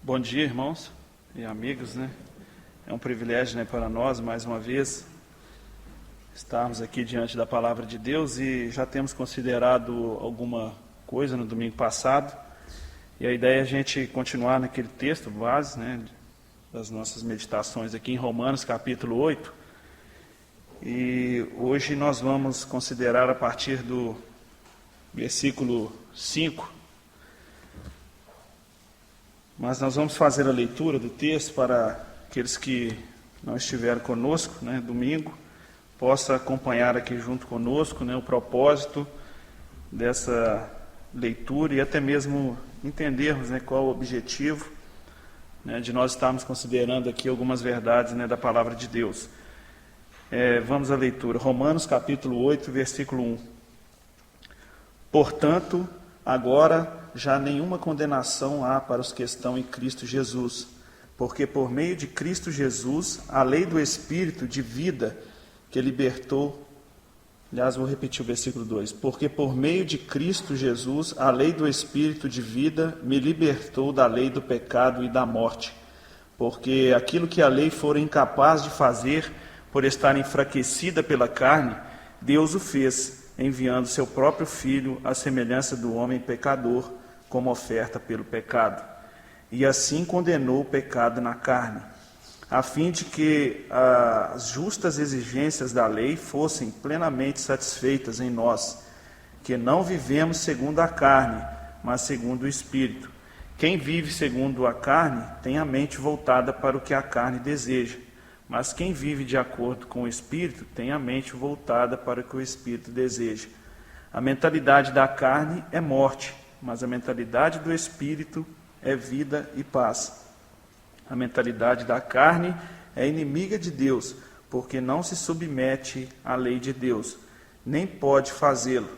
Bom dia, irmãos e amigos, né? É um privilégio, né, para nós, mais uma vez, estarmos aqui diante da Palavra de Deus e já temos considerado alguma coisa no domingo passado e a ideia é a gente continuar naquele texto base, né, das nossas meditações aqui em Romanos, capítulo 8, e hoje nós vamos considerar a partir do versículo 5. Mas nós vamos fazer a leitura do texto para aqueles que não estiveram conosco, né, domingo, possa acompanhar aqui junto conosco, né, o propósito dessa leitura e até mesmo entendermos, né, qual o objetivo, né, de nós estarmos considerando aqui algumas verdades, né, da palavra de Deus. Vamos à leitura. Romanos capítulo 8, versículo 1. Portanto, agora já nenhuma condenação há para os que estão em Cristo Jesus, porque por meio de Cristo Jesus, a lei do Espírito de vida que libertou, aliás, vou repetir o versículo 2, porque por meio de Cristo Jesus, a lei do Espírito de vida me libertou da lei do pecado e da morte, porque aquilo que a lei fora incapaz de fazer, por estar enfraquecida pela carne, Deus o fez, enviando seu próprio Filho à semelhança do homem pecador, como oferta pelo pecado. E assim condenou o pecado na carne, a fim de que as justas exigências da lei fossem plenamente satisfeitas em nós, que não vivemos segundo a carne, mas segundo o Espírito. Quem vive segundo a carne tem a mente voltada para o que a carne deseja, mas quem vive de acordo com o Espírito tem a mente voltada para o que o Espírito deseja. A mentalidade da carne é morte, mas a mentalidade do Espírito é vida e paz. A mentalidade da carne é inimiga de Deus, porque não se submete à lei de Deus, nem pode fazê-lo.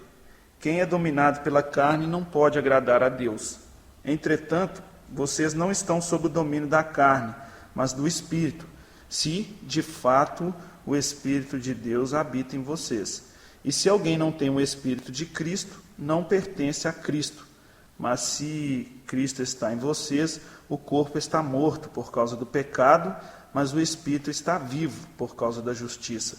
Quem é dominado pela carne não pode agradar a Deus. Entretanto, vocês não estão sob o domínio da carne, mas do Espírito, se de fato o Espírito de Deus habita em vocês. E se alguém não tem o Espírito de Cristo, não pertence a Cristo. Mas se Cristo está em vocês, o corpo está morto por causa do pecado, mas o Espírito está vivo por causa da justiça.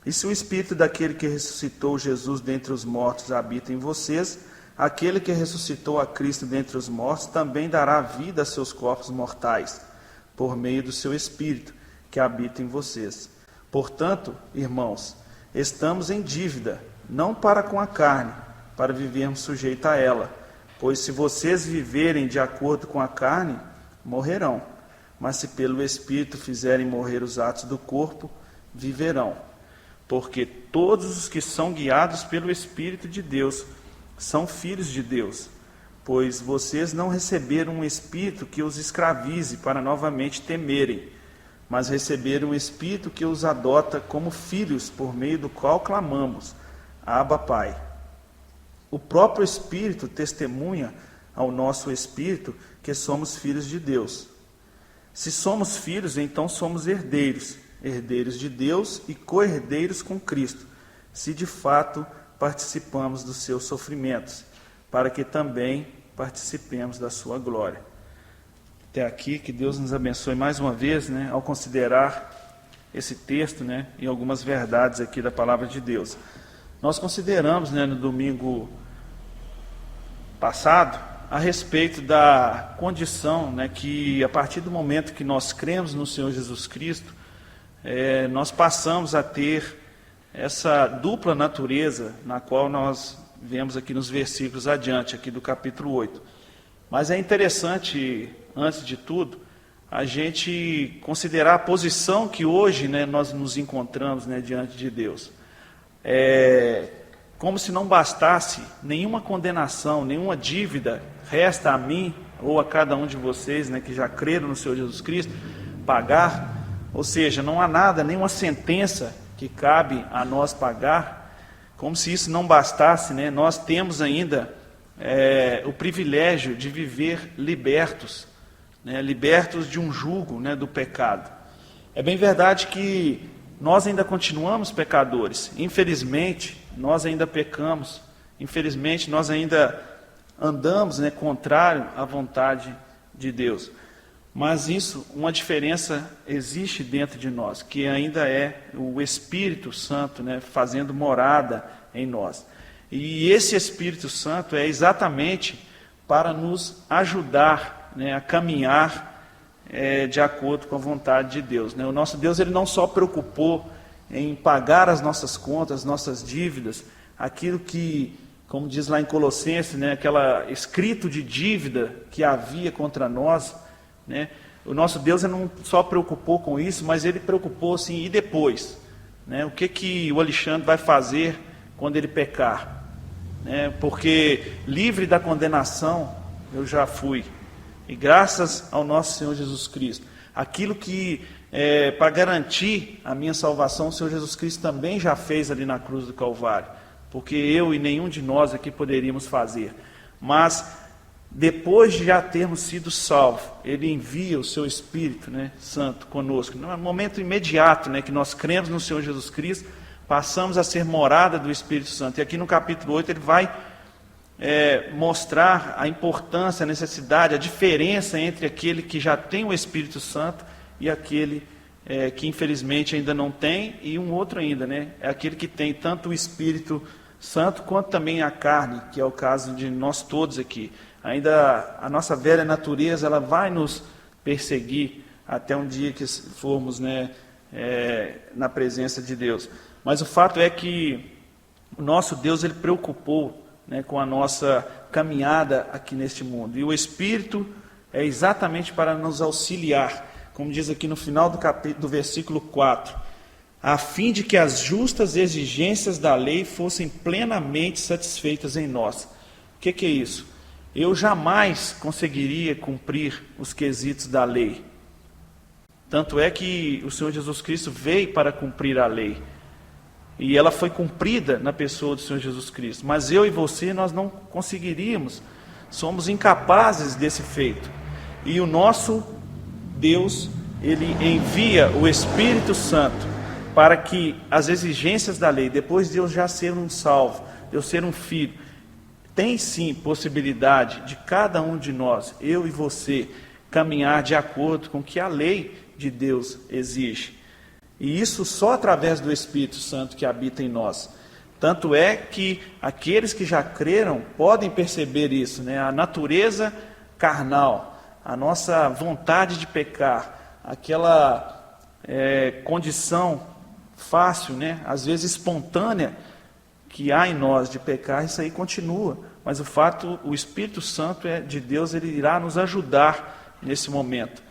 E se o Espírito daquele que ressuscitou Jesus dentre os mortos habita em vocês, aquele que ressuscitou a Cristo dentre os mortos também dará vida a seus corpos mortais, por meio do seu Espírito, que habita em vocês. Portanto, irmãos, estamos em dívida, não para com a carne, para vivermos sujeitos a ela. Pois se vocês viverem de acordo com a carne, morrerão. Mas se pelo Espírito fizerem morrer os atos do corpo, viverão. Porque todos os que são guiados pelo Espírito de Deus são filhos de Deus. Pois vocês não receberam um espírito que os escravize para novamente temerem, mas receberam um Espírito que os adota como filhos, por meio do qual clamamos, Abba, Pai. O próprio Espírito testemunha ao nosso Espírito que somos filhos de Deus. Se somos filhos, então somos herdeiros, herdeiros de Deus e co-herdeiros com Cristo, se de fato participamos dos seus sofrimentos, para que também participemos da sua glória. Até aqui, que Deus nos abençoe mais uma vez, né, ao considerar esse texto, né, e algumas verdades aqui da palavra de Deus. Nós consideramos, né, no domingo passado a respeito da condição, né, que a partir do momento que nós cremos no Senhor Jesus Cristo, nós passamos a ter essa dupla natureza na qual nós vemos aqui nos versículos adiante, aqui do capítulo 8. Mas é interessante, antes de tudo, a gente considerar a posição que hoje, né, nós nos encontramos, né, diante de Deus. Como se não bastasse nenhuma condenação, nenhuma dívida resta a mim ou a cada um de vocês, né, que já creram no Senhor Jesus Cristo, pagar. Ou seja, não há nada, nenhuma sentença que cabe a nós pagar. Como se isso não bastasse, né, nós temos ainda o privilégio de viver libertos, né, libertos de um jugo, né, do pecado. É bem verdade que nós ainda continuamos pecadores, infelizmente nós ainda pecamos, infelizmente nós ainda andamos, né, contrário à vontade de Deus. Mas uma diferença existe dentro de nós, que ainda é o Espírito Santo, né, fazendo morada em nós. E esse Espírito Santo é exatamente para nos ajudar, né, a caminhar de acordo com a vontade de Deus, né? O nosso Deus, ele não só preocupou em pagar as nossas contas, nossas dívidas, aquilo que, como diz lá em Colossenses, né, aquela escrito de dívida que havia contra nós, né? O nosso Deus, ele não só preocupou com isso, mas ele preocupou assim, e depois? Né? O que o Alexandre vai fazer quando ele pecar? Né? Porque livre da condenação eu já fui. E graças ao nosso Senhor Jesus Cristo, aquilo que para garantir a minha salvação, o Senhor Jesus Cristo também já fez ali na cruz do Calvário, porque eu e nenhum de nós aqui poderíamos fazer. Mas depois de já termos sido salvos, Ele envia o Seu Espírito, né, Santo conosco. No momento imediato, né, que nós cremos no Senhor Jesus Cristo, passamos a ser morada do Espírito Santo. E aqui no capítulo 8 ele vai mostrar a importância, a necessidade, a diferença entre aquele que já tem o Espírito Santo e aquele que infelizmente ainda não tem, e um outro ainda, né? É aquele que tem tanto o Espírito Santo quanto também a carne, que é o caso de nós todos aqui. Ainda a nossa velha natureza, ela vai nos perseguir até um dia que formos, né, na presença de Deus. Mas o fato é que o nosso Deus, ele preocupou, né, com a nossa caminhada aqui neste mundo. E o Espírito é exatamente para nos auxiliar, como diz aqui no final do versículo 4, a fim de que as justas exigências da lei fossem plenamente satisfeitas em nós. O que é isso? Eu jamais conseguiria cumprir os quesitos da lei. Tanto é que o Senhor Jesus Cristo veio para cumprir a lei. E ela foi cumprida na pessoa do Senhor Jesus Cristo. Mas eu e você, nós não conseguiríamos. Somos incapazes desse feito. E o nosso Deus, Ele envia o Espírito Santo para que as exigências da lei, depois de eu já ser um salvo, de eu ser um filho, tem sim possibilidade de cada um de nós, eu e você, caminhar de acordo com o que a lei de Deus exige. E isso só através do Espírito Santo que habita em nós. Tanto é que aqueles que já creram podem perceber isso, né? A natureza carnal, a nossa vontade de pecar, aquela condição fácil, né? Às vezes espontânea, que há em nós de pecar, isso aí continua. Mas o Espírito Santo de Deus, ele irá nos ajudar nesse momento.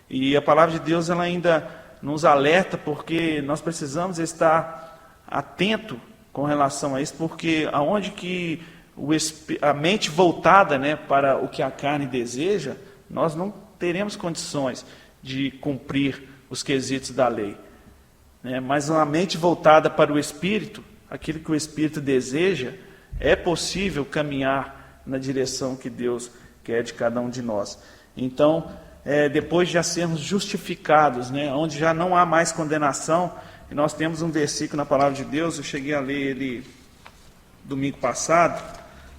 E a palavra de Deus, ela ainda nos alerta, porque nós precisamos estar atento com relação a isso, porque aonde que a mente voltada, né, para o que a carne deseja, nós não teremos condições de cumprir os quesitos da lei. Mas uma mente voltada para o Espírito, aquilo que o Espírito deseja, é possível caminhar na direção que Deus quer de cada um de nós. Então, depois de já sermos justificados, né, onde já não há mais condenação, e nós temos um versículo na palavra de Deus, eu cheguei a ler ele domingo passado,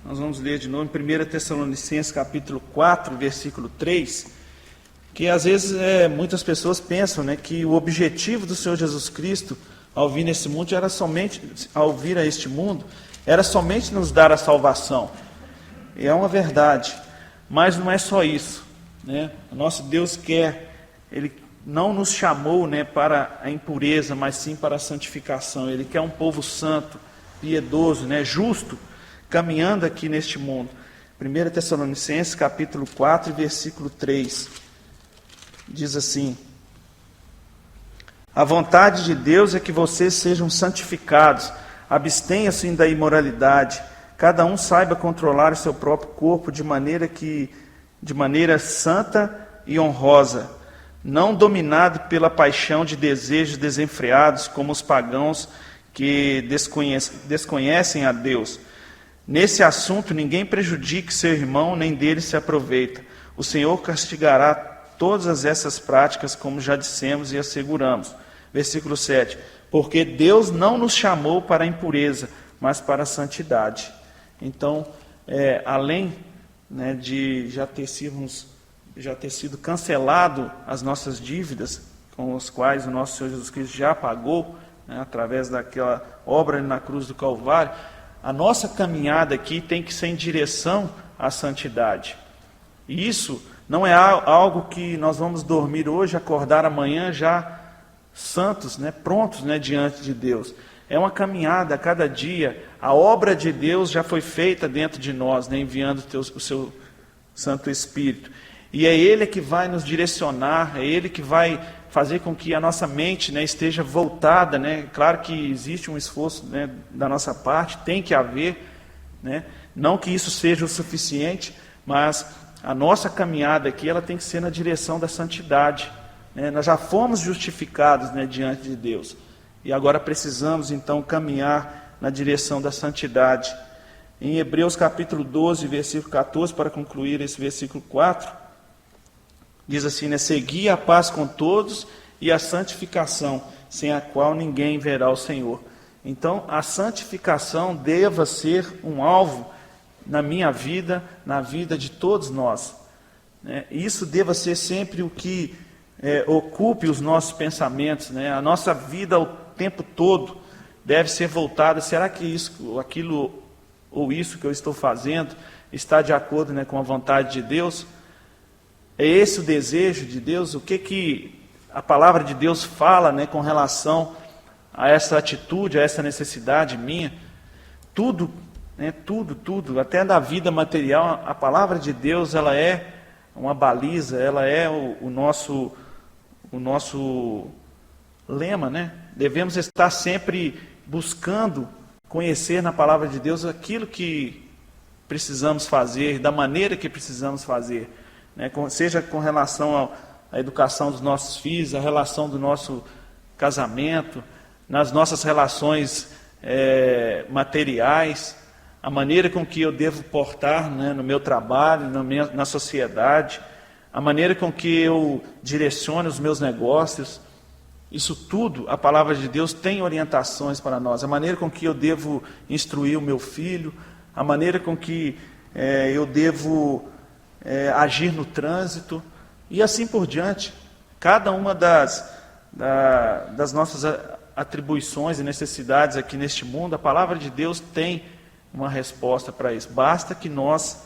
nós vamos ler de novo em 1 Tessalonicenses capítulo 4, versículo 3, que às vezes muitas pessoas pensam, né, que o objetivo do Senhor Jesus Cristo ao vir nesse mundo ao vir a este mundo, era somente nos dar a salvação. E é uma verdade, mas não é só isso, né? O nosso Deus Ele não nos chamou, né, para a impureza, mas sim para a santificação. Ele quer um povo santo, piedoso, né, justo, caminhando aqui neste mundo. 1 Tessalonicenses capítulo 4, versículo 3, diz assim: a vontade de Deus é que vocês sejam santificados, abstenham-se da imoralidade, cada um saiba controlar o seu próprio corpo de maneira santa e honrosa, não dominado pela paixão de desejos desenfreados, como os pagãos que desconhecem a Deus. Nesse assunto, ninguém prejudique seu irmão, nem dele se aproveita. O Senhor castigará todas essas práticas, como já dissemos e asseguramos. Versículo 7. Porque Deus não nos chamou para a impureza, mas para a santidade. Então, além, né, de já termos já ter sido cancelado as nossas dívidas, com as quais o nosso Senhor Jesus Cristo já pagou, né, através daquela obra na cruz do Calvário, a nossa caminhada aqui tem que ser em direção à santidade. E isso não é algo que nós vamos dormir hoje, acordar amanhã já santos, né, prontos, né, diante de Deus. É uma caminhada a cada dia. A obra de Deus já foi feita dentro de nós, né, enviando o seu Santo Espírito. E é Ele que vai nos direcionar, é Ele que vai fazer com que a nossa mente, né, esteja voltada, né? Claro que existe um esforço, né, da nossa parte, tem que haver, né? Não que isso seja o suficiente, mas a nossa caminhada aqui ela tem que ser na direção da santidade, né? Nós já fomos justificados, né, diante de Deus, e agora precisamos então caminhar na direção da santidade. Em Hebreus capítulo 12, versículo 14, para concluir esse versículo 4, diz assim, né, segui a paz com todos e a santificação, sem a qual ninguém verá o Senhor. Então, a santificação deva ser um alvo na minha vida, na vida de todos nós, né? Isso deva ser sempre o que ocupe os nossos pensamentos, né? A nossa vida o tempo todo deve ser voltada, será que isso, aquilo ou isso que eu estou fazendo está de acordo, né, com a vontade de Deus? É esse o desejo de Deus? O que a palavra de Deus fala, né, com relação a essa atitude, a essa necessidade minha? Tudo, né, tudo, até da vida material, a palavra de Deus ela é uma baliza, ela é o nosso lema, né? Devemos estar sempre buscando conhecer na palavra de Deus aquilo que precisamos fazer, da maneira que precisamos fazer, né? Seja com relação à educação dos nossos filhos, a relação do nosso casamento, nas nossas relações materiais, a maneira com que eu devo portar, né, no meu trabalho, na sociedade, a maneira com que eu direciono os meus negócios. Isso tudo, a palavra de Deus tem orientações para nós. A maneira com que eu devo instruir o meu filho, a maneira com que eu devo agir no trânsito, e assim por diante. Cada uma das nossas atribuições e necessidades aqui neste mundo, a palavra de Deus tem uma resposta para isso. Basta que nós,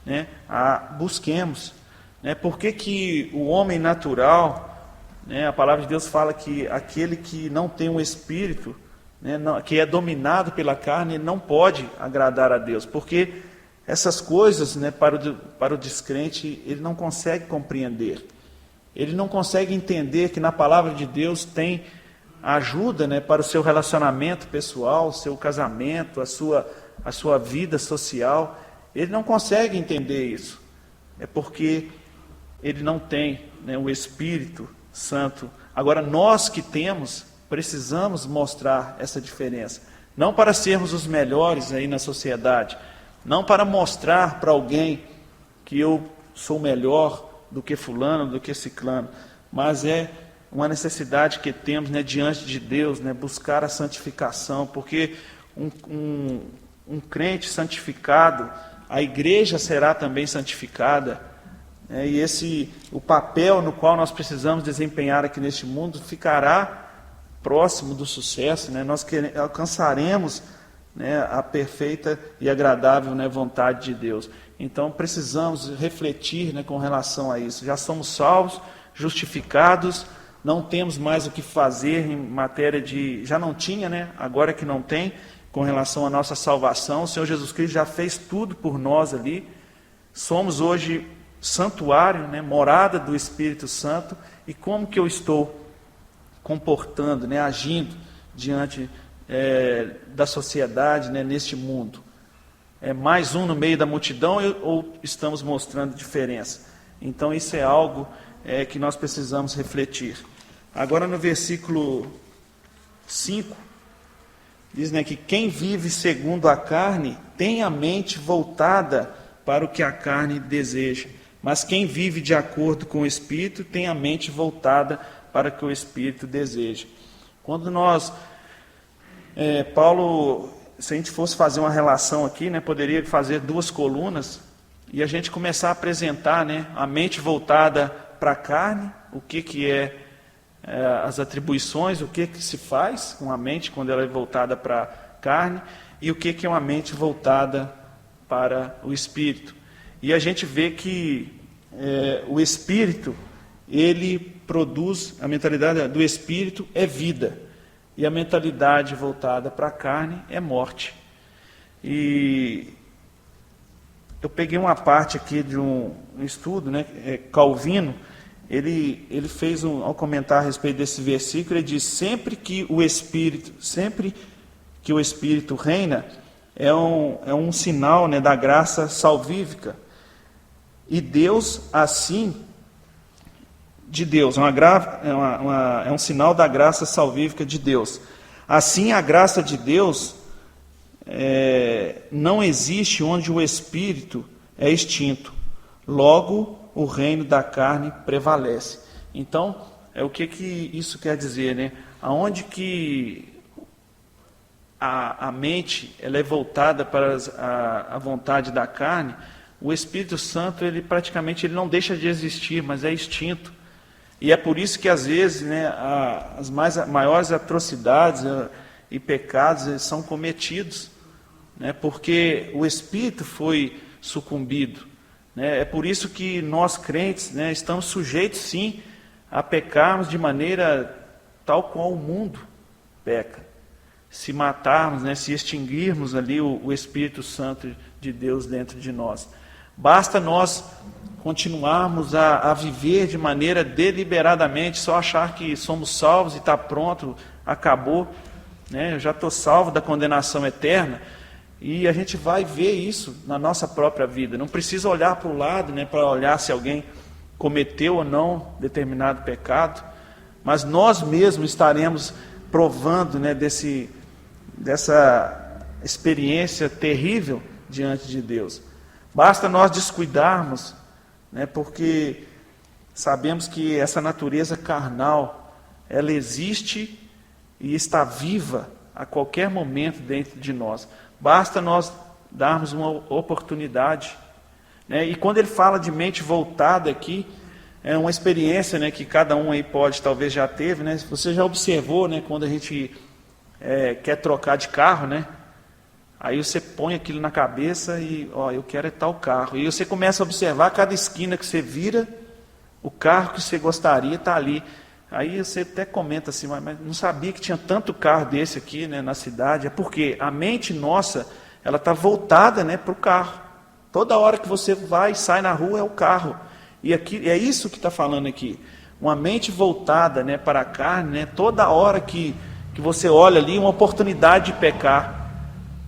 né, a busquemos. Né? Por que o homem natural, né, a palavra de Deus fala que aquele que não tem um espírito, né, que é dominado pela carne, não pode agradar a Deus, porque essas coisas, né, para o descrente, ele não consegue compreender. Ele não consegue entender que na palavra de Deus tem ajuda, né, para o seu relacionamento pessoal, o seu casamento, a sua vida social. Ele não consegue entender isso. É porque ele não tem, né, o Espírito Santo. Agora, nós que temos, precisamos mostrar essa diferença. Não para sermos os melhores aí na sociedade, não para mostrar para alguém que eu sou melhor do que fulano, do que ciclano, mas é uma necessidade que temos, né, diante de Deus, né, buscar a santificação, porque um crente santificado, a igreja será também santificada, né, e o papel no qual nós precisamos desempenhar aqui neste mundo ficará próximo do sucesso, né, nós alcançaremos, né, a perfeita e agradável, né, vontade de Deus. Então precisamos refletir, né, com relação a isso. Já somos salvos, justificados, não temos mais o que fazer em matéria de... Já não tinha, né, agora que não tem, com relação à nossa salvação. O Senhor Jesus Cristo já fez tudo por nós ali. Somos hoje santuário, né, morada do Espírito Santo. E como que eu estou comportando, né, agindo diante da sociedade, né, neste mundo? É mais um no meio da multidão ou estamos mostrando diferença? Então isso é algo que nós precisamos refletir. Agora no versículo 5, diz, né, que quem vive segundo a carne tem a mente voltada para o que a carne deseja, mas quem vive de acordo com o Espírito tem a mente voltada para o que o Espírito deseja. Quando nós... Paulo, se a gente fosse fazer uma relação aqui, né, poderia fazer 2 colunas, e a gente começar a apresentar, né, a mente voltada para a carne, o que é as atribuições, o que se faz com a mente quando ela é voltada para a carne, e o que é uma mente voltada para o espírito. E a gente vê que o espírito, ele produz, a mentalidade do espírito é vida, e a mentalidade voltada para a carne é morte. E eu peguei uma parte aqui de um estudo, né, Calvino, ele fez ao comentar a respeito desse versículo, ele diz: sempre que o Espírito reina, é um sinal, né, da graça salvífica. E Deus, assim, de Deus, é um sinal da graça salvífica de Deus. Assim, a graça de Deus não existe onde o Espírito é extinto. Logo, o reino da carne prevalece. Então, o que isso quer dizer, né? Aonde que a mente ela é voltada para a vontade da carne, o Espírito Santo ele praticamente não deixa de existir, mas é extinto. E é por isso que às vezes, né, as maiores atrocidades e pecados eles são cometidos, né, porque o Espírito foi sucumbido. É por isso que nós crentes, né, estamos sujeitos sim a pecarmos de maneira tal qual o mundo peca. Se matarmos, né, se extinguirmos ali o Espírito Santo de Deus dentro de nós. Basta nós continuarmos a viver de maneira deliberadamente, só achar que somos salvos e está pronto, acabou, né, eu já estou salvo da condenação eterna. E a gente vai ver isso na nossa própria vida. Não precisa olhar para o lado, né, para olhar se alguém cometeu ou não determinado pecado, mas nós mesmos estaremos provando, né, dessa experiência terrível diante de Deus. Basta nós descuidarmos, né, porque sabemos que essa natureza carnal, ela existe e está viva a qualquer momento dentro de nós. Basta nós darmos uma oportunidade, né? E quando ele fala de mente voltada aqui, é uma experiência, né, que cada um aí pode, talvez já teve, né? Você já observou, né, quando a gente quer trocar de carro, né? Aí você põe aquilo na cabeça e, eu quero tal carro. E você começa a observar cada esquina que você vira, o carro que você gostaria está ali. Aí você até comenta assim, mas não sabia que tinha tanto carro desse aqui, né, na cidade. É porque a mente nossa, ela está voltada, né, para o carro. Toda hora que você vai e sai na rua é o carro. E aqui, é isso que está falando aqui. Uma mente voltada, né, para a carne, né, toda hora que você olha ali, uma oportunidade de pecar.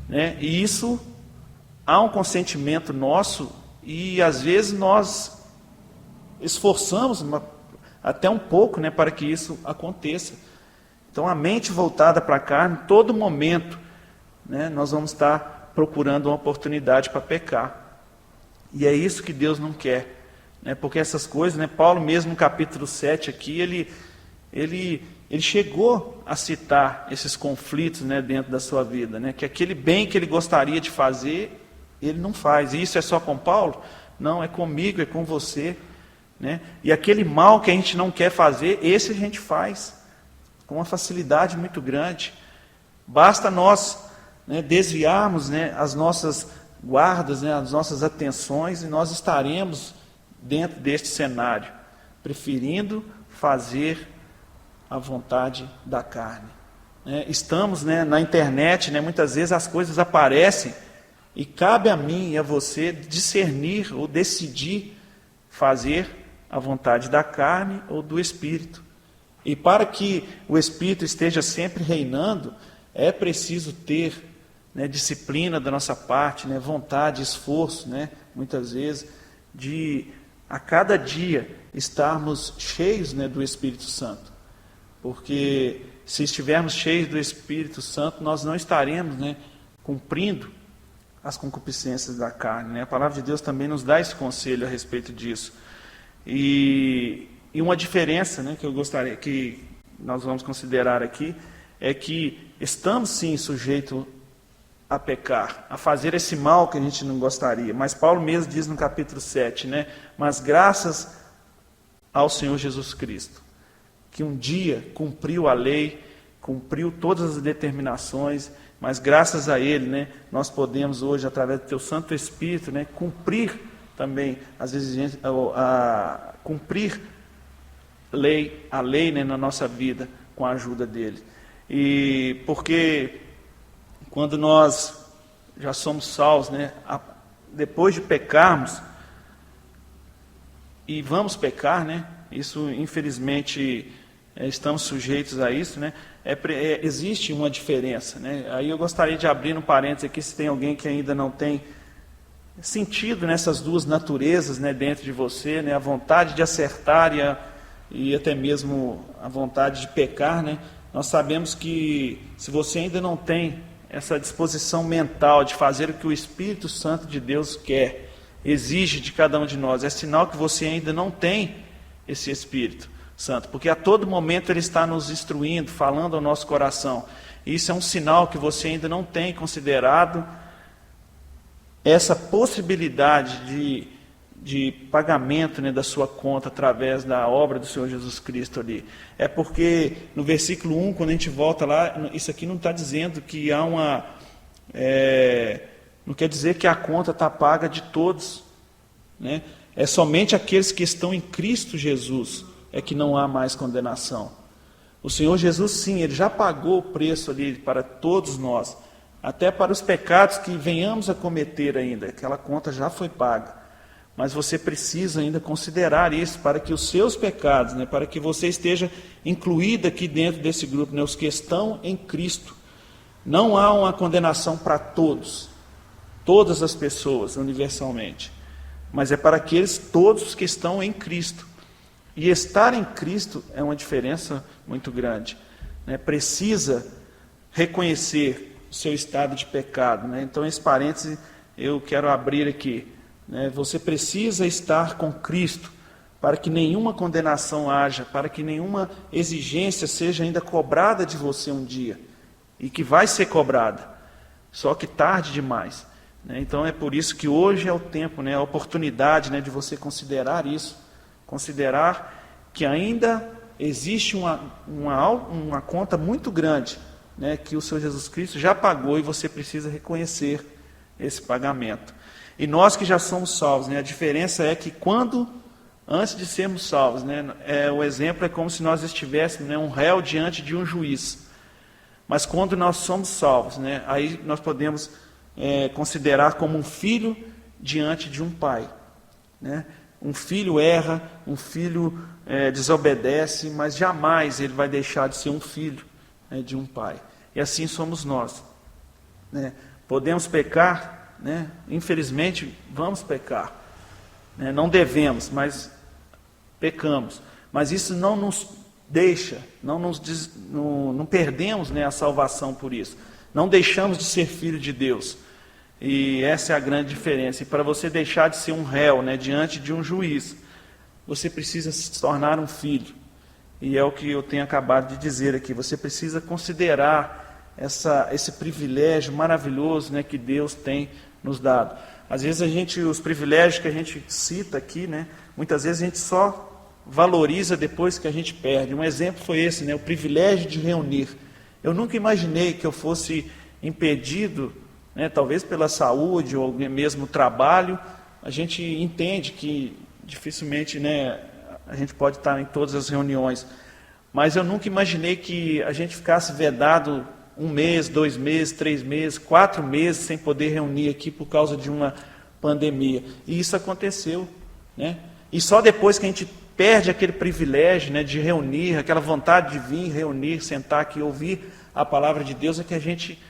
Né? E isso, há um consentimento nosso e às vezes nós esforçamos até um pouco, né, para que isso aconteça. Então, a mente voltada para a carne, todo momento, né, nós vamos estar procurando uma oportunidade para pecar. E é isso que Deus não quer. Né, porque essas coisas, né, Paulo mesmo no capítulo 7 aqui, ele chegou a citar esses conflitos, né, dentro da sua vida. Né, que aquele bem que ele gostaria de fazer, ele não faz. E isso é só com Paulo? Não, é comigo, é com você. Né? E aquele mal que a gente não quer fazer, esse a gente faz com uma facilidade muito grande. Basta nós, né, desviarmos, né, as nossas guardas, né, as nossas atenções, e nós estaremos dentro deste cenário, preferindo fazer a vontade da carne. Estamos, né, na internet, né, muitas vezes as coisas aparecem e cabe a mim e a você discernir ou decidir fazer a vontade da carne ou do Espírito. E para que o Espírito esteja sempre reinando, é preciso ter, né, disciplina da nossa parte, né, vontade, esforço, né, muitas vezes, de a cada dia estarmos cheios, né, do Espírito Santo. Porque se estivermos cheios do Espírito Santo, nós não estaremos, né, cumprindo as concupiscências da carne. Né? A palavra de Deus também nos dá esse conselho a respeito disso. E uma diferença, né, que eu gostaria que nós vamos considerar aqui é que estamos sim sujeitos a pecar, a fazer esse mal que a gente não gostaria. Mas Paulo mesmo diz no capítulo 7, né? Mas graças ao Senhor Jesus Cristo, que um dia cumpriu a lei, cumpriu todas as determinações, mas graças a Ele, né, nós podemos hoje, através do Teu Santo Espírito, né, cumprir também as exigências, cumprir a lei, né, na nossa vida, com a ajuda dEle. E porque quando nós já somos salvos, né, depois de pecarmos, e vamos pecar, né, isso infelizmente estamos sujeitos a isso, né, existe uma diferença, né. Aí eu gostaria de abrir um parênteses aqui, se tem alguém que ainda não tem sentido nessas duas naturezas, né, dentro de você, né, a vontade de acertar e até mesmo a vontade de pecar, né. Nós sabemos que se você ainda não tem essa disposição mental de fazer o que o Espírito Santo de Deus quer, exige de cada um de nós, é sinal que você ainda não tem esse Espírito Santo, porque a todo momento Ele está nos instruindo, falando ao nosso coração. E isso é um sinal que você ainda não tem considerado essa possibilidade de pagamento, né, da sua conta através da obra do Senhor Jesus Cristo ali. É porque no versículo 1, quando a gente volta lá, isso aqui não está dizendo que há uma... não quer dizer que a conta está paga de todos, né? É somente aqueles que estão em Cristo Jesus é que não há mais condenação. O Senhor Jesus, sim, Ele já pagou o preço ali para todos nós, até para os pecados que venhamos a cometer ainda, aquela conta já foi paga. Mas você precisa ainda considerar isso para que os seus pecados, né, para que você esteja incluído aqui dentro desse grupo, né, os que estão em Cristo. Não há uma condenação para todos, todas as pessoas, universalmente. Mas é para aqueles todos que estão em Cristo. E estar em Cristo é uma diferença muito grande, né? Precisa reconhecer o seu estado de pecado, né? Então, esse parêntese eu quero abrir aqui. Você precisa estar com Cristo para que nenhuma condenação haja, para que nenhuma exigência seja ainda cobrada de você um dia, e que vai ser cobrada, só que tarde demais. Então é por isso que hoje é o tempo, a oportunidade de você considerar isso, considerar que ainda existe uma conta muito grande, que o Senhor Jesus Cristo já pagou e você precisa reconhecer esse pagamento. E nós que já somos salvos, a diferença é que antes de sermos salvos, o exemplo é como se nós estivéssemos um réu diante de um juiz. Mas quando nós somos salvos, aí nós podemos considerar como um filho diante de um pai. Um filho erra, um filho desobedece, mas jamais ele vai deixar de ser um filho de um pai. E assim somos nós. Podemos pecar, infelizmente vamos pecar, não devemos, mas pecamos, mas isso não nos deixa, não perdemos a salvação por isso, não deixamos de ser filho de Deus, e essa é a grande diferença. E para você deixar de ser um réu diante de um juiz, você precisa se tornar um filho, e é o que eu tenho acabado de dizer aqui. Você precisa considerar esse privilégio maravilhoso que Deus tem nos dado. Às vezes os privilégios que a gente cita aqui, muitas vezes a gente só valoriza depois que a gente perde. Um exemplo foi esse, o privilégio de reunir. Eu nunca imaginei que eu fosse impedido, talvez pela saúde ou mesmo trabalho. A gente entende que dificilmente a gente pode estar em todas as reuniões, mas eu nunca imaginei que a gente ficasse vedado 1 mês, 2 meses, 3 meses, 4 meses sem poder reunir aqui por causa de uma pandemia. E isso aconteceu, E só depois que a gente perde aquele privilégio, de reunir, aquela vontade de vir, reunir, sentar aqui e ouvir a palavra de Deus, é que a gente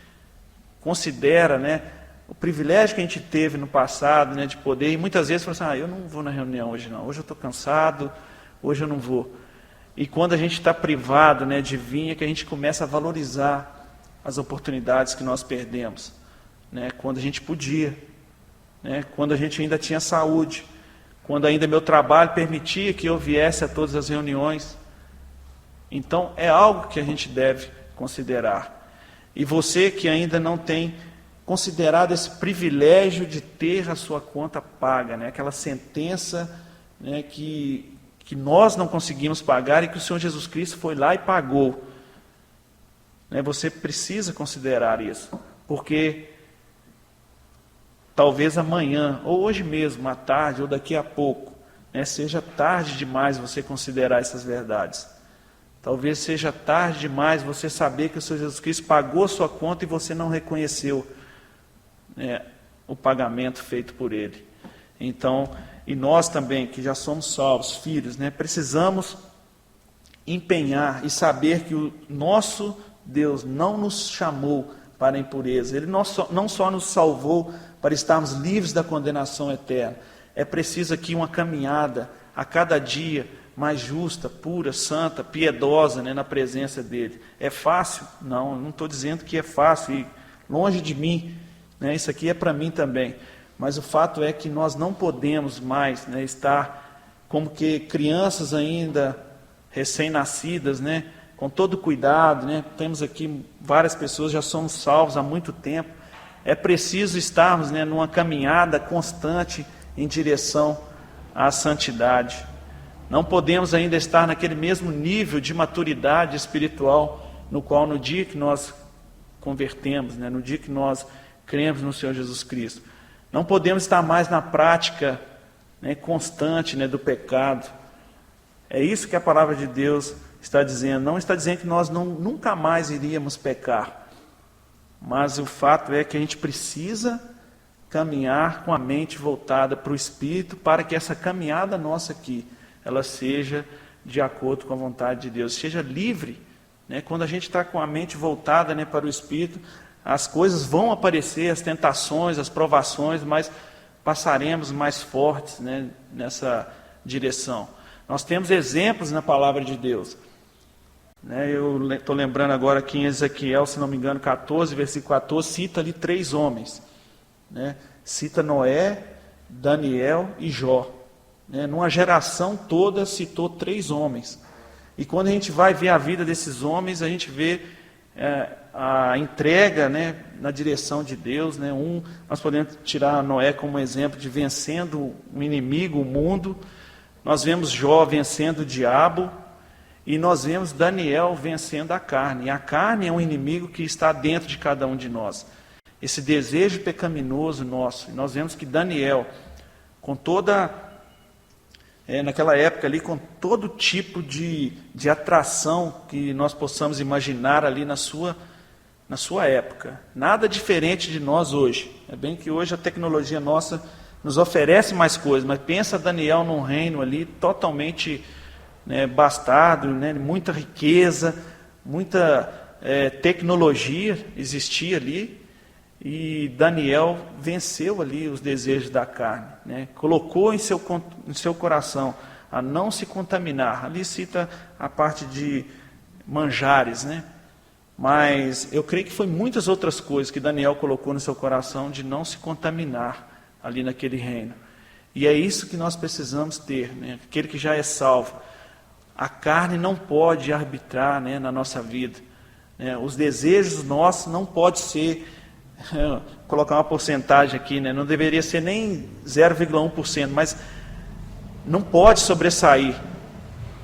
considera, o privilégio que a gente teve no passado, de poder, e muitas vezes fala assim, eu não vou na reunião hoje não, hoje eu estou cansado, hoje eu não vou. E quando a gente está privado, de vir, é que a gente começa a valorizar as oportunidades que nós perdemos, quando a gente podia, quando a gente ainda tinha saúde, quando ainda meu trabalho permitia que eu viesse a todas as reuniões. Então é algo que a gente deve considerar. E você que ainda não tem considerado esse privilégio de ter a sua conta paga, né? Aquela sentença, né, que nós não conseguimos pagar e que o Senhor Jesus Cristo foi lá e pagou. Né? Você precisa considerar isso, porque talvez amanhã, ou hoje mesmo, à tarde, ou daqui a pouco, né, seja tarde demais você considerar essas verdades. Talvez seja tarde demais você saber que o Senhor Jesus Cristo pagou a sua conta e você não reconheceu, né, o pagamento feito por Ele. Então, e nós também, que já somos salvos, filhos, né, precisamos empenhar e saber que o nosso Deus não nos chamou para a impureza. Ele não só nos salvou para estarmos livres da condenação eterna. É preciso aqui uma caminhada a cada dia mais justa, pura, santa, piedosa, né, na presença dEle. É fácil? Não estou dizendo que é fácil, e longe de mim, né, isso aqui é para mim também. Mas o fato é que nós não podemos mais, né, estar como que crianças ainda recém-nascidas, né, com todo cuidado, né? Temos aqui várias pessoas, já somos salvos há muito tempo. É preciso estarmos, né, numa caminhada constante em direção à santidade. Não podemos ainda estar naquele mesmo nível de maturidade espiritual no qual no dia que nós convertemos, né, no dia que nós cremos no Senhor Jesus Cristo. Não podemos estar mais na prática, né, constante, né, do pecado. É isso que a palavra de Deus está dizendo. Não está dizendo que nós nunca mais iríamos pecar. Mas o fato é que a gente precisa caminhar com a mente voltada para o Espírito, para que essa caminhada nossa aqui, ela seja de acordo com a vontade de Deus, seja livre, né? Quando a gente está com a mente voltada, né, para o Espírito, as coisas vão aparecer, as tentações, as provações, mas passaremos mais fortes, né, nessa direção. Nós temos exemplos na palavra de Deus. Eu estou lembrando agora que em Ezequiel, se não me engano, 14, versículo 14, cita ali 3 homens. Né? Cita Noé, Daniel e Jó. Numa geração toda citou 3 homens. E quando a gente vai ver a vida desses homens, a gente vê a entrega, né, na direção de Deus. Né? Nós podemos tirar Noé como exemplo de vencendo o inimigo, o mundo. Nós vemos Jó vencendo o diabo. E nós vemos Daniel vencendo a carne. E a carne é um inimigo que está dentro de cada um de nós. Esse desejo pecaminoso nosso. E nós vemos que Daniel, com toda... naquela época ali, com todo tipo de atração que nós possamos imaginar ali na sua época. Nada diferente de nós hoje. É bem que hoje a tecnologia nossa nos oferece mais coisas, mas pensa Daniel num reino ali totalmente... bastardo, né, muita riqueza, muita tecnologia existia ali, e Daniel venceu ali os desejos da carne, né, colocou em seu coração a não se contaminar. Ali cita a parte de manjares, né, mas eu creio que foi muitas outras coisas que Daniel colocou no seu coração de não se contaminar ali naquele reino. E é isso que nós precisamos ter, né, aquele que já é salvo. A carne não pode arbitrar, né, na nossa vida. Os desejos nossos não podem ser, colocar uma porcentagem aqui, né, não deveria ser nem 0,1%, mas não pode sobressair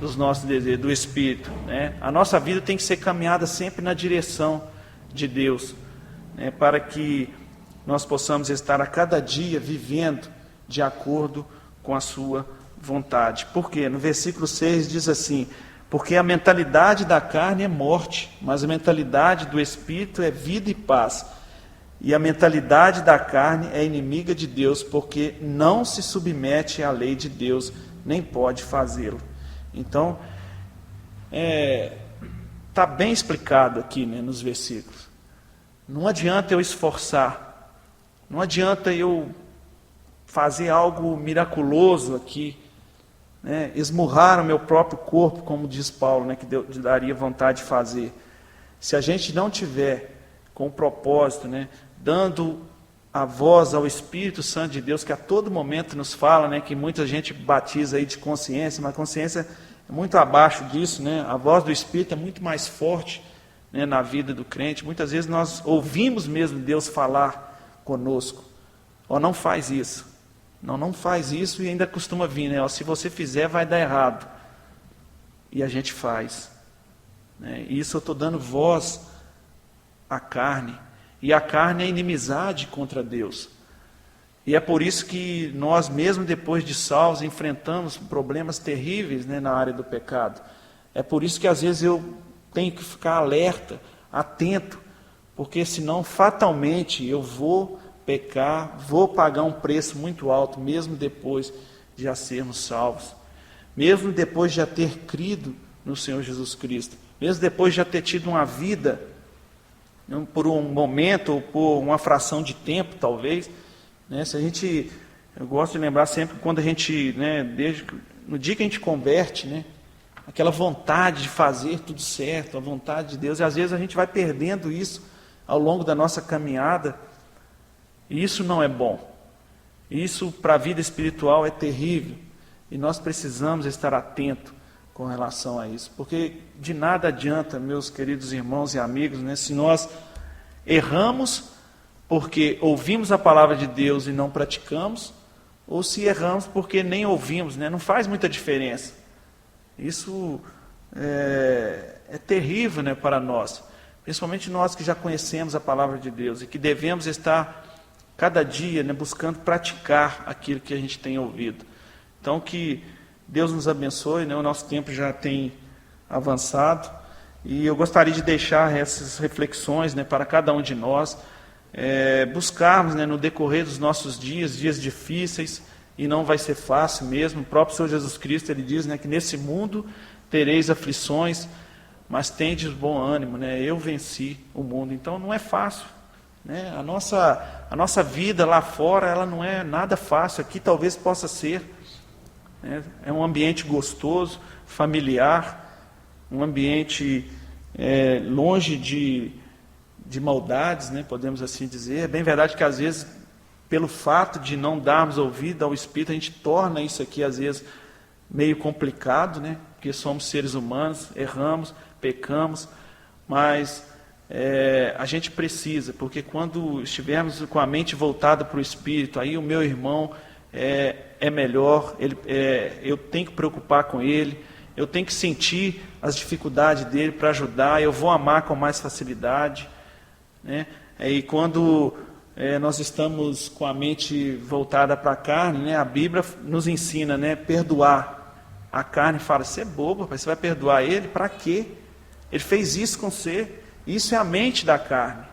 dos nossos desejos, do Espírito. Né? A nossa vida tem que ser caminhada sempre na direção de Deus, né, para que nós possamos estar a cada dia vivendo de acordo com a sua vontade. Por quê? No versículo 6 diz assim: porque a mentalidade da carne é morte, mas a mentalidade do Espírito é vida e paz. E a mentalidade da carne é inimiga de Deus, porque não se submete à lei de Deus, nem pode fazê-lo. Então, está bem explicado aqui, né, nos versículos. Não adianta eu esforçar, não adianta eu fazer algo miraculoso aqui, né, esmurrar o meu próprio corpo, como diz Paulo, né, que daria vontade de fazer. Se a gente não tiver com o propósito, né, dando a voz ao Espírito Santo de Deus, que a todo momento nos fala, né, que muita gente batiza aí de consciência, mas a consciência é muito abaixo disso, né? A voz do Espírito é muito mais forte, né, na vida do crente. Muitas vezes nós ouvimos mesmo Deus falar, conosco. Não faz isso. Não faz isso, e ainda costuma vir, né? Se você fizer, vai dar errado. E a gente faz. Né? E isso eu estou dando voz à carne. E a carne é inimizade contra Deus. E é por isso que nós, mesmo depois de salvos, enfrentamos problemas terríveis, né, na área do pecado. É por isso que às vezes eu tenho que ficar alerta, atento, porque senão fatalmente eu vou pecar, vou pagar um preço muito alto, mesmo depois de já sermos salvos. Mesmo depois de já ter crido no Senhor Jesus Cristo. Mesmo depois de já ter tido uma vida, por um momento ou por uma fração de tempo, talvez. Né? Eu gosto de lembrar sempre quando a gente, né, no dia que a gente converte, né, aquela vontade de fazer tudo certo, a vontade de Deus, e às vezes a gente vai perdendo isso ao longo da nossa caminhada, e isso não é bom. Isso para a vida espiritual é terrível, e nós precisamos estar atentos com relação a isso, porque de nada adianta, meus queridos irmãos e amigos, né, se nós erramos porque ouvimos a palavra de Deus e não praticamos, ou se erramos porque nem ouvimos, né? Não faz muita diferença. Isso é terrível, né, para nós, principalmente nós que já conhecemos a palavra de Deus e que devemos estar cada dia, né, buscando praticar aquilo que a gente tem ouvido. Então, que Deus nos abençoe, né? O nosso tempo já tem avançado e eu gostaria de deixar essas reflexões, né, para cada um de nós, buscarmos, né, no decorrer dos nossos dias difíceis, e não vai ser fácil mesmo. O próprio Senhor Jesus Cristo, Ele diz, né, que nesse mundo tereis aflições, mas tendes bom ânimo, né? Eu venci o mundo. Então não é fácil, né? A nossa vida lá fora, ela não é nada fácil. Aqui talvez possa ser, né? É um ambiente gostoso, familiar, um ambiente longe de maldades, né? Podemos assim dizer. É bem verdade que às vezes, pelo fato de não darmos ouvido ao Espírito, a gente torna isso aqui às vezes meio complicado, né? Porque somos seres humanos, erramos, pecamos, mas a gente precisa, porque quando estivermos com a mente voltada para o Espírito, aí o meu irmão é melhor, eu tenho que preocupar com ele, eu tenho que sentir as dificuldades dele para ajudar, eu vou amar com mais facilidade, né? E quando nós estamos com a mente voltada para a carne, né, a Bíblia nos ensina, né, perdoar. A carne fala, você é bobo, você vai perdoar ele? Para quê? Ele fez isso com você. Isso é a mente da carne,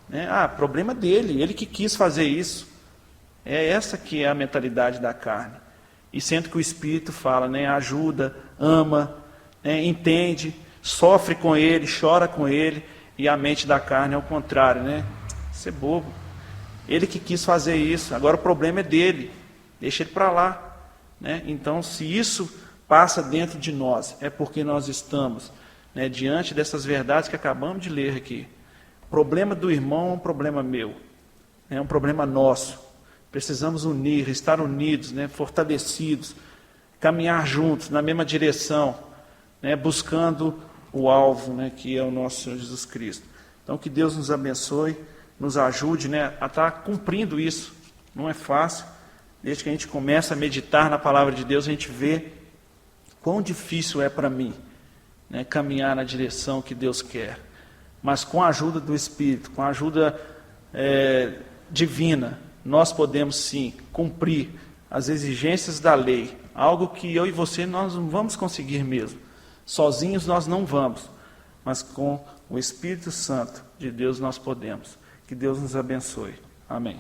né? Problema dele, ele que quis fazer isso. É essa que é a mentalidade da carne. E sendo que o Espírito fala, né, ajuda, ama, né, entende, sofre com ele, chora com ele, e a mente da carne é o contrário, né? Você é bobo. Ele que quis fazer isso, agora o problema é dele, deixa ele para lá, né? Então, se isso passa dentro de nós, é porque nós estamos, né, diante dessas verdades que acabamos de ler aqui. O problema do irmão é um problema meu, é um problema nosso. Precisamos unir, estar unidos, né, fortalecidos, caminhar juntos na mesma direção, né, buscando o alvo, né, que é o nosso Senhor Jesus Cristo. Então, que Deus nos abençoe, nos ajude, né, a estar cumprindo isso. Não é fácil. Desde que a gente começa a meditar na palavra de Deus, a gente vê quão difícil é para mim, né, caminhar na direção que Deus quer. Mas com a ajuda do Espírito, com a ajuda divina, nós podemos sim cumprir as exigências da lei, algo que eu e você nós não vamos conseguir mesmo. Sozinhos nós não vamos, mas com o Espírito Santo de Deus nós podemos. Que Deus nos abençoe. Amém.